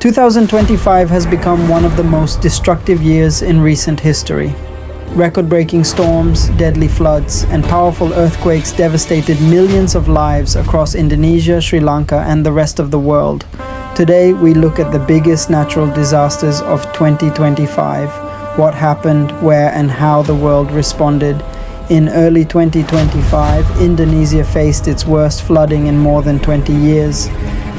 2025 has become one of the most destructive years in recent history. Record-breaking storms, deadly floods, and powerful earthquakes devastated millions of lives across Indonesia, Sri Lanka, and the rest of the world. Today, we look at the biggest natural disasters of 2025, what happened, where, and how the world responded. In early 2025, Indonesia faced its worst flooding in more than 20 years.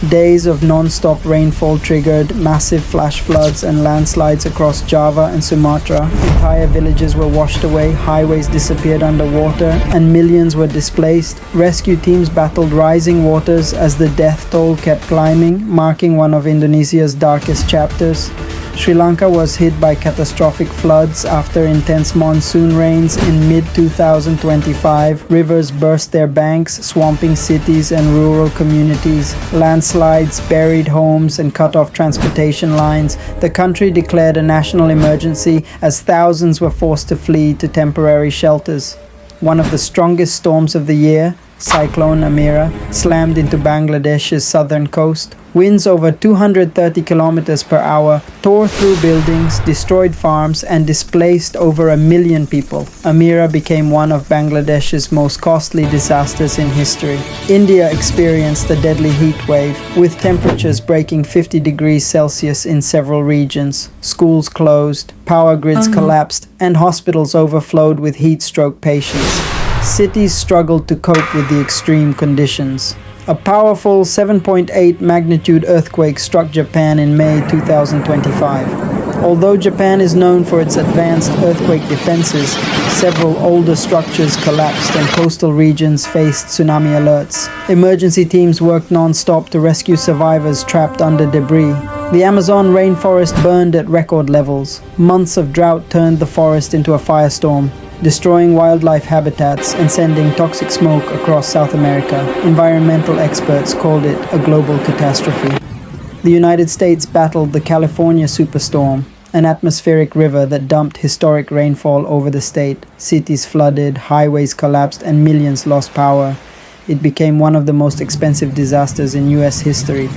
Days of non-stop rainfall triggered massive flash floods and landslides across Java and Sumatra. Entire villages were washed away, highways disappeared underwater, and millions were displaced. Rescue teams battled rising waters as the death toll kept climbing, marking one of Indonesia's darkest chapters. Sri Lanka was hit by catastrophic floods after intense monsoon rains in mid-2025. Rivers burst their banks, swamping cities and rural communities. Landslides buried homes and cut off transportation lines. The country declared a national emergency as thousands were forced to flee to temporary shelters. One of the strongest storms of the year, Cyclone Amira, slammed into Bangladesh's southern coast. Winds over 230 kilometers per hour tore through buildings, destroyed farms, and displaced over 1 million people. Amira became one of Bangladesh's most costly disasters in history. India experienced a deadly heat wave, with temperatures breaking 50 degrees Celsius in several regions. Schools closed, power grids collapsed, and hospitals overflowed with heat stroke patients. Cities struggled to cope with the extreme conditions. A powerful 7.8 magnitude earthquake struck Japan in May 2025. Although Japan is known for its advanced earthquake defenses, several older structures collapsed and coastal regions faced tsunami alerts. Emergency teams worked non-stop to rescue survivors trapped under debris. The Amazon rainforest burned at record levels. Months of drought turned the forest into a firestorm, destroying wildlife habitats and sending toxic smoke across South America. Environmental experts called it a global catastrophe. The United States battled the California superstorm, an atmospheric river that dumped historic rainfall over the state. Cities flooded, highways collapsed, and millions lost power. It became one of the most expensive disasters in US history.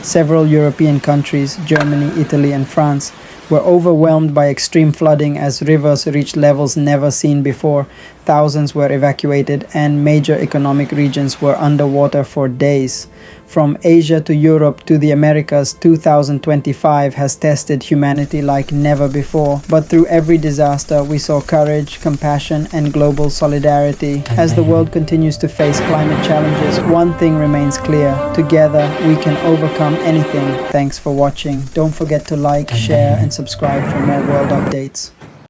Several European countries, Germany, Italy, and France, were overwhelmed by extreme flooding as rivers reached levels never seen before. Thousands were evacuated and major economic regions were underwater for days. From Asia to Europe to the Americas, 2025 has tested humanity like never before. But through every disaster, we saw courage, compassion, and global solidarity. As the world continues to face climate challenges, one thing remains clear. Together, we can overcome anything. Thanks for watching. Don't forget to like, share, and subscribe for more world updates.